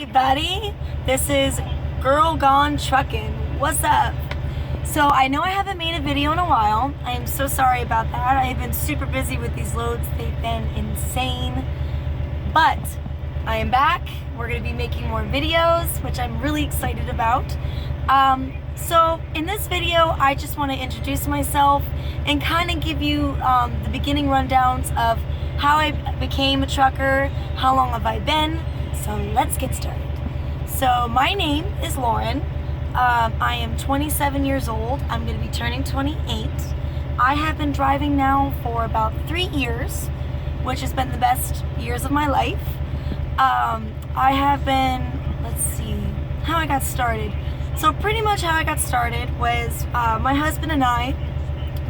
Buddy, this is Girl Gone Truckin'. What's up? So I know I haven't made a video in a while. I am so sorry about that. I've been super busy with these loads. They've been insane. But I am back. We're going to be making more videos, which I'm really excited about. So in this video, I just want to introduce myself and kind of give you the beginning rundowns of how I became a trucker, how long have I been. So let's get started. So my name is Lauren. I am 27 years old. I'm going to be turning 28. I have been driving now for about 3 years, which has been the best years of my life. I have been, let's see, how I got started. So pretty much how I got started was my husband and I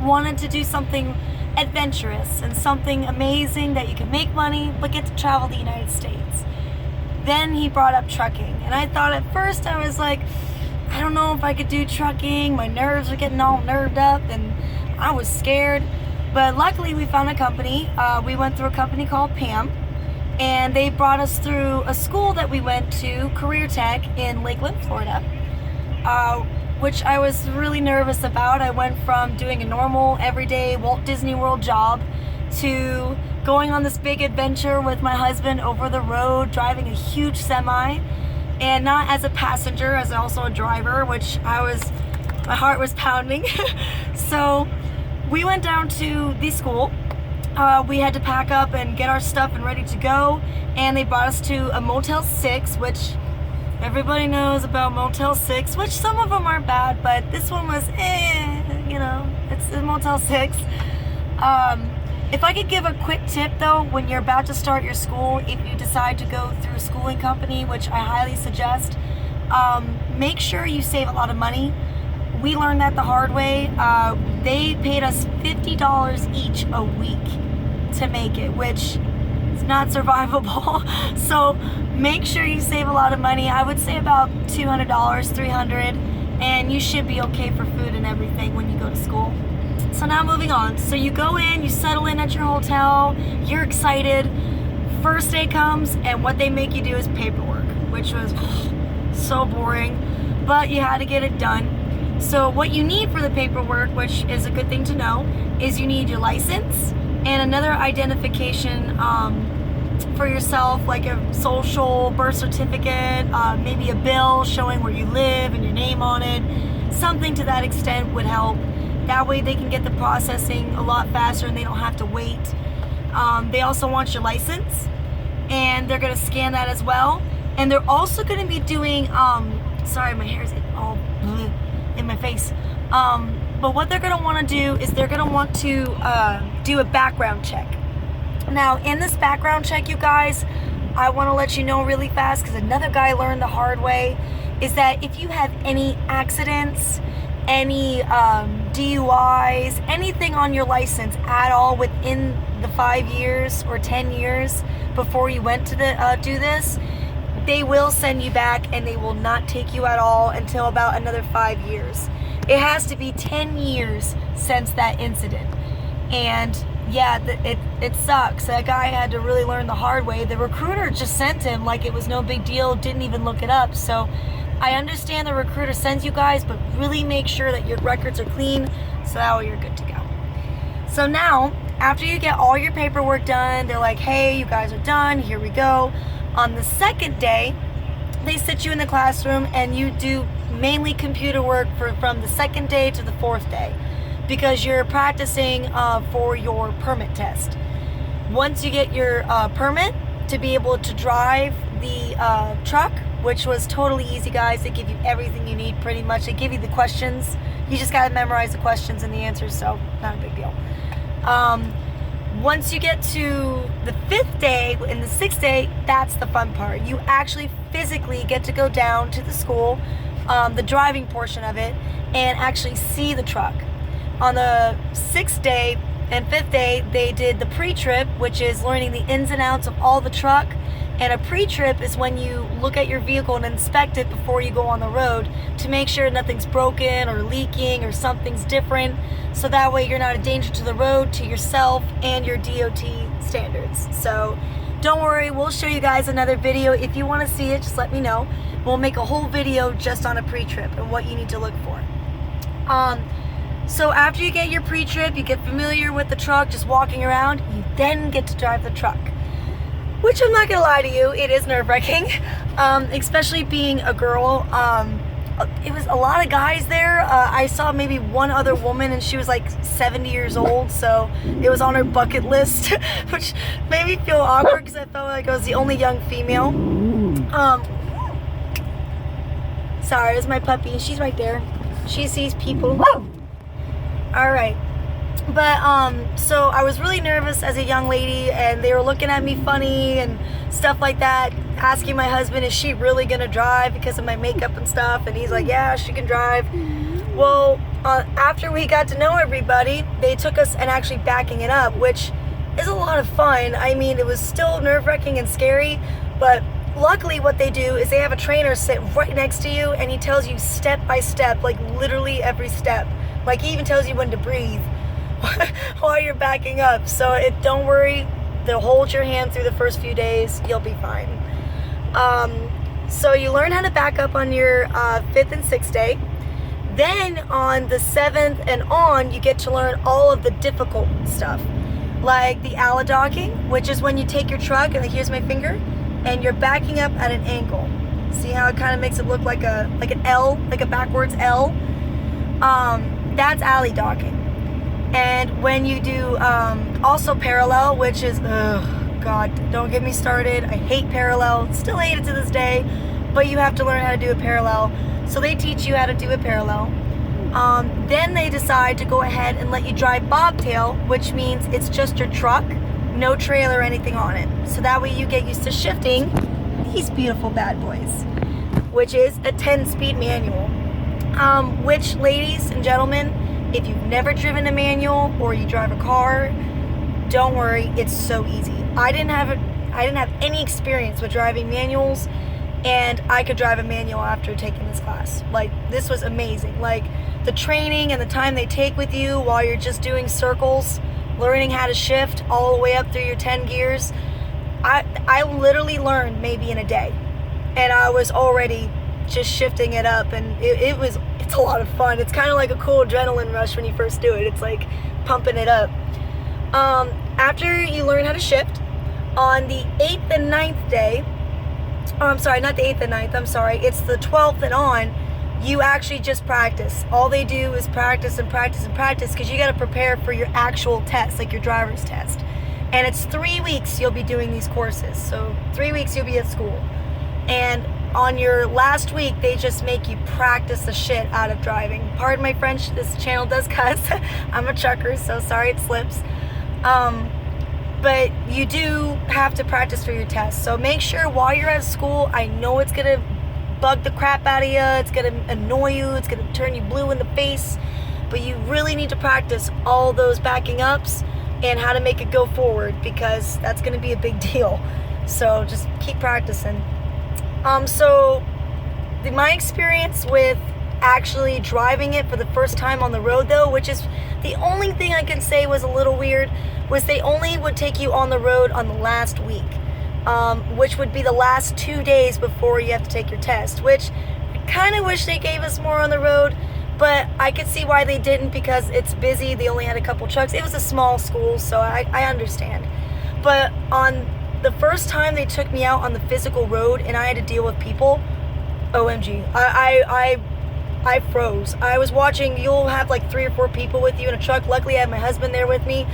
wanted to do something adventurous and something amazing that you can make money but get to travel the United States. Then he brought up trucking, and I thought at first, I was like, I don't know if I could do trucking. My nerves were getting all nerved up and I was scared. But luckily we found a company. We went through a company called PAM, and they brought us through a school that we went to, Career Tech in Lakeland, Florida, which I was really nervous about. I went from doing a normal everyday Walt Disney World job to going on this big adventure with my husband over the road, driving a huge semi, and not as a passenger, as also a driver, which my heart was pounding. So we went down to the school. We had to pack up and get our stuff and ready to go, and they brought us to a Motel 6, which everybody knows about Motel 6, which some of them aren't bad, but this one was, it's a Motel 6. If I could give a quick tip though, when you're about to start your school, if you decide to go through a schooling company, which I highly suggest, make sure you save a lot of money. We learned that the hard way. They paid us $50 each a week to make it, which is not survivable. So make sure you save a lot of money. I would say about $200, $300, and you should be okay for food and everything when you go to school. So now moving on. So you go in, you settle in at your hotel, you're excited. First day comes, and what they make you do is paperwork, which was so boring, but you had to get it done. So what you need for the paperwork, which is a good thing to know, is you need your license and another identification for yourself, like a social, birth certificate, maybe a bill showing where you live and your name on it. Something to that extent would help. That way they can get the processing a lot faster and they don't have to wait. They also want your license, and they're going to scan that as well. And they're also going to be doing, sorry, my hair is all in my face. But what they're going to want to do is they're going to want to do a background check. Now, in this background check, you guys, I want to let you know really fast, because another guy learned the hard way, is that if you have any accidents, any DUIs, anything on your license at all within the 5 years or 10 years before you went to do this, they will send you back, and they will not take you at all until about another 5 years. It has to be 10 years since that incident. And yeah, it sucks. That guy had to really learn the hard way. The recruiter just sent him like it was no big deal, didn't even look it up. So I understand the recruiter sends you guys, but really make sure that your records are clean, so that way you're good to go. So now, after you get all your paperwork done, they're like, hey, you guys are done, here we go. On the second day, they sit you in the classroom and you do mainly computer work from the second day to the fourth day, because you're practicing for your permit test. Once you get your permit to be able to drive the truck, which was totally easy, guys. They give you everything you need pretty much. They give you the questions. You just got to memorize the questions and the answers, so not a big deal. Once you get to the fifth day and the sixth day, that's the fun part. You actually physically get to go down to the school, the driving portion of it, and actually see the truck. On the sixth day and fifth day, they did the pre-trip, which is learning the ins and outs of all the truck. And a pre-trip is when you look at your vehicle and inspect it before you go on the road to make sure nothing's broken or leaking or something's different, so that way you're not a danger to the road, to yourself, and your DOT standards. So Don't worry, we'll show you guys another video. If you want to see it, just let me know. We'll make a whole video just on a pre-trip and what you need to look for. So after you get your pre-trip, you get familiar with the truck, just walking around, you then get to drive the truck. Which I'm not gonna lie to you, it is nerve-wracking, especially being a girl. It was a lot of guys there. I saw maybe one other woman, and she was like 70 years old, so it was on her bucket list, which made me feel awkward because I felt like I was the only young female. Sorry, it was my puppy. She's right there. She sees people. Alright. But, so I was really nervous as a young lady, and they were looking at me funny and stuff like that, asking my husband, is she really gonna drive because of my makeup and stuff? And he's like, yeah, she can drive. Well, after we got to know everybody, they took us and actually backing it up, which is a lot of fun. I mean, it was still nerve-wracking and scary, but luckily what they do is they have a trainer sit right next to you, and he tells you step by step, like literally every step. Like he even tells you when to breathe while you're backing up. So don't worry, they'll hold your hand through the first few days. You'll be fine. So you learn how to back up on your 5th and 6th day. Then on the 7th and on, you get to learn all of the difficult stuff, like the alley docking, which is when you take your truck, and like, here's my finger, and you're backing up at an angle. See how it kind of makes it look like an L, like a backwards L? That's alley docking. And when you do also parallel, which is, God, don't get me started. I hate parallel, still hate it to this day, but you have to learn how to do a parallel. So they teach you how to do a parallel. Then they decide to go ahead and let you drive bobtail, which means it's just your truck, no trailer or anything on it. So that way you get used to shifting these beautiful bad boys, which is a 10-speed manual. Which, ladies and gentlemen, if you've never driven a manual or you drive a car, don't worry, it's so easy. I didn't have any experience with driving manuals, and I could drive a manual after taking this class. Like, this was amazing. Like, the training and the time they take with you while you're just doing circles, learning how to shift all the way up through your 10 gears. I literally learned maybe in a day, and I was already just shifting it up, and it's a lot of fun. It's kind of like a cool adrenaline rush when you first do it. It's like pumping it up. After you learn how to shift, on the 8th and 9th day, I'm sorry, not the 8th and 9th, I'm sorry, it's the 12th and on, you actually just practice. All they do is practice and practice and practice, because you got to prepare for your actual test, like your driver's test. And it's 3 weeks you'll be doing these courses. So 3 weeks you'll be at school. And on your last week, they just make you practice the shit out of driving. Pardon my French, this channel does cuss. I'm a trucker, so sorry it slips. But you do have to practice for your test. So make sure while you're at school, I know it's going to bug the crap out of you, it's going to annoy you, it's going to turn you blue in the face, but you really need to practice all those backing ups and how to make it go forward, because that's going to be a big deal. So just keep practicing. So my experience with actually driving it for the first time on the road, though, which is the only thing I can say was a little weird, was they only would take you on the road on the last week, which would be the last 2 days before you have to take your test, which I kind of wish they gave us more on the road, but I could see why they didn't, because it's busy. They only had a couple trucks. It was a small school, so I understand. But on the first time they took me out on the physical road and I had to deal with people, OMG, I froze. I was watching, you'll have like 3 or 4 people with you in a truck. Luckily I had my husband there with me,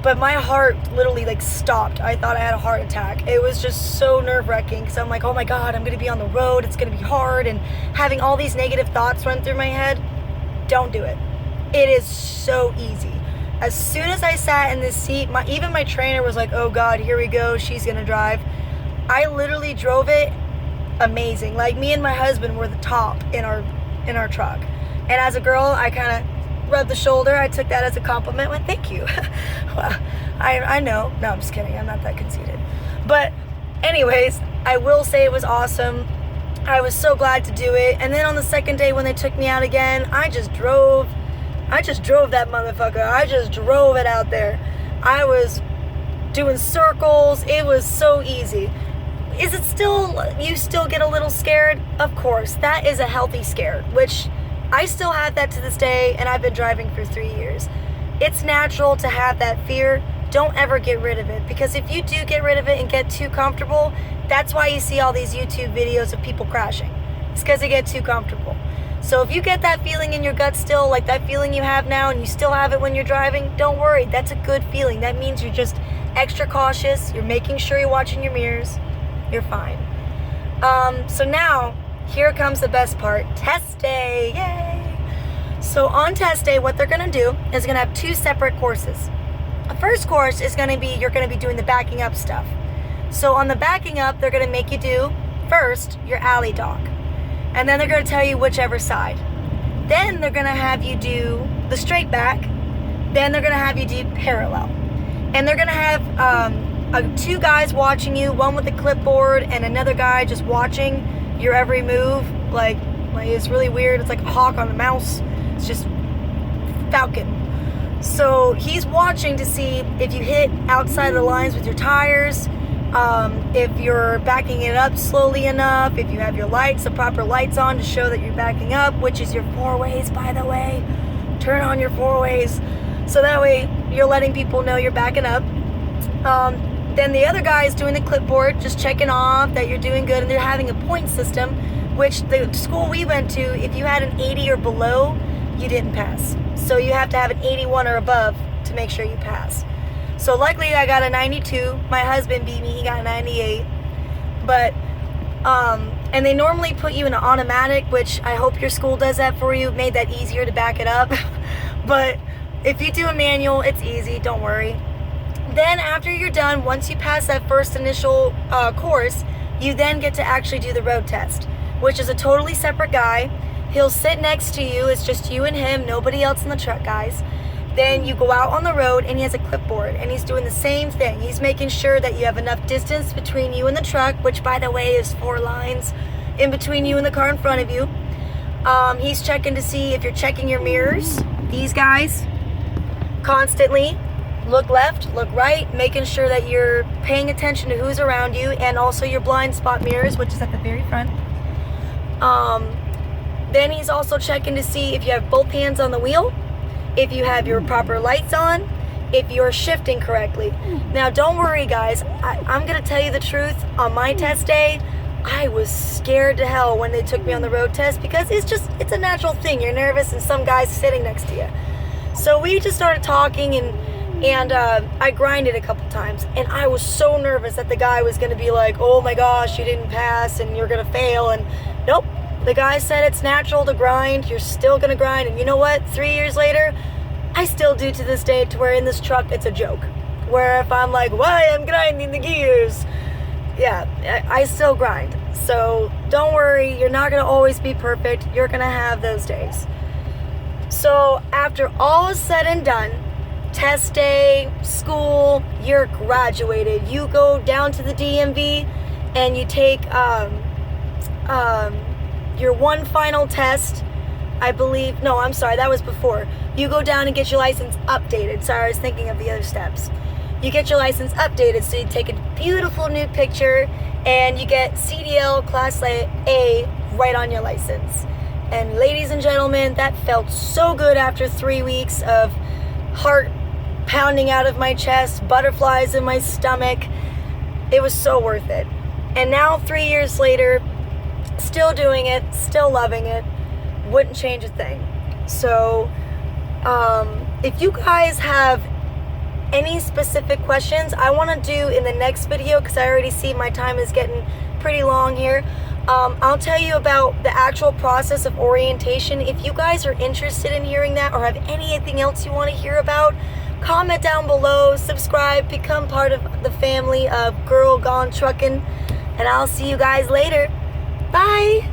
but my heart literally like stopped. I thought I had a heart attack. It was just so nerve-wracking, because I'm like, oh my God, I'm gonna be on the road, it's gonna be hard, and having all these negative thoughts run through my head. Don't do it. It is so easy. As soon as I sat in this seat, even my trainer was like, oh God, here we go, she's gonna drive. I literally drove it amazing. Like, me and my husband were the top in our truck. And as a girl, I kind of rubbed the shoulder. I took that as a compliment, went, thank you. Well, I know. No, I'm just kidding. I'm not that conceited. But anyways, I will say it was awesome. I was so glad to do it. And then on the second day when they took me out again, I just drove that motherfucker. I just drove it out there. I was doing circles. It was so easy. Is it still, you still get a little scared? Of course. That is a healthy scare, which I still have that to this day, and I've been driving for 3 years. It's natural to have that fear. Don't ever get rid of it, because if you do get rid of it and get too comfortable, that's why you see all these YouTube videos of people crashing. It's because they get too comfortable. So if you get that feeling in your gut still, like that feeling you have now, and you still have it when you're driving, don't worry. That's a good feeling. That means you're just extra cautious. You're making sure you're watching your mirrors. You're fine. So now, here comes the best part. Test day. Yay! So on test day, what they're going to do is going to have 2 separate courses. The first course is going to be, you're going to be doing the backing up stuff. So on the backing up, they're going to make you do, first, your alley dock. And then they're going to tell you whichever side. Then they're going to have you do the straight back. Then they're going to have you do parallel. And they're going to have 2 guys watching you, one with a clipboard and another guy just watching your every move. Like it's really weird. It's like a hawk on a mouse. It's just falcon. So he's watching to see if you hit outside of the lines with your tires, if you're backing it up slowly enough, if you have your lights, the proper lights on to show that you're backing up, which is your 4-ways, by the way. Turn on your 4-ways. So that way you're letting people know you're backing up. Then the other guy is doing the clipboard, just checking off that you're doing good, and they're having a point system, which the school we went to, if you had an 80 or below, you didn't pass. So you have to have an 81 or above to make sure you pass. So luckily I got a 92. My husband beat me, he got a 98. But, and they normally put you in an automatic, which I hope your school does that for you, made that easier to back it up. But if you do a manual, it's easy, don't worry. Then after you're done, once you pass that first initial course, you then get to actually do the road test, which is a totally separate guy. He'll sit next to you. It's just you and him, nobody else in the truck, guys. Then you go out on the road, and he has a clipboard, and he's doing the same thing. He's making sure that you have enough distance between you and the truck, which, by the way, is 4 lines in between you and the car in front of you. He's checking to see if you're checking your mirrors. These guys constantly look left, look right, making sure that you're paying attention to who's around you, and also your blind spot mirrors, which is at the very front. Then he's also checking to see if you have both hands on the wheel, if you have your proper lights on, if you're shifting correctly. Now don't worry, guys, I'm gonna tell you the truth. On my test day, I was scared to hell when they took me on the road test, because it's a natural thing. You're nervous and some guy's sitting next to you. So we just started talking, and I grinded a couple times, and I was so nervous that the guy was gonna be like, oh my gosh, you didn't pass and you're gonna fail. And nope, the guy said it's natural to grind. You're still gonna grind. And you know what? 3 years later, I still do to this day, to where in this truck it's a joke. Where if I'm like, why I'm grinding the gears, yeah, I still grind. So don't worry, you're not gonna always be perfect. You're gonna have those days. So after all is said and done, test day, school, you're graduated. You go down to the DMV and you take your one final test, I believe. No, I'm sorry, that was before. You go down and get your license updated. Sorry, I was thinking of the other steps. You get your license updated, so you take a beautiful new picture, and you get CDL Class A right on your license. And ladies and gentlemen, that felt so good after 3 weeks of heart pounding out of my chest, butterflies in my stomach. It was so worth it. And now 3 years later, still doing it, still loving it, wouldn't change a thing. So if you guys have any specific questions I want to do in the next video, because I already see my time is getting pretty long here, I'll tell you about the actual process of orientation. If you guys are interested in hearing that, or have anything else you want to hear about, comment down below, subscribe, become part of the family of Girl Gone Truckin', and I'll see you guys later. Bye!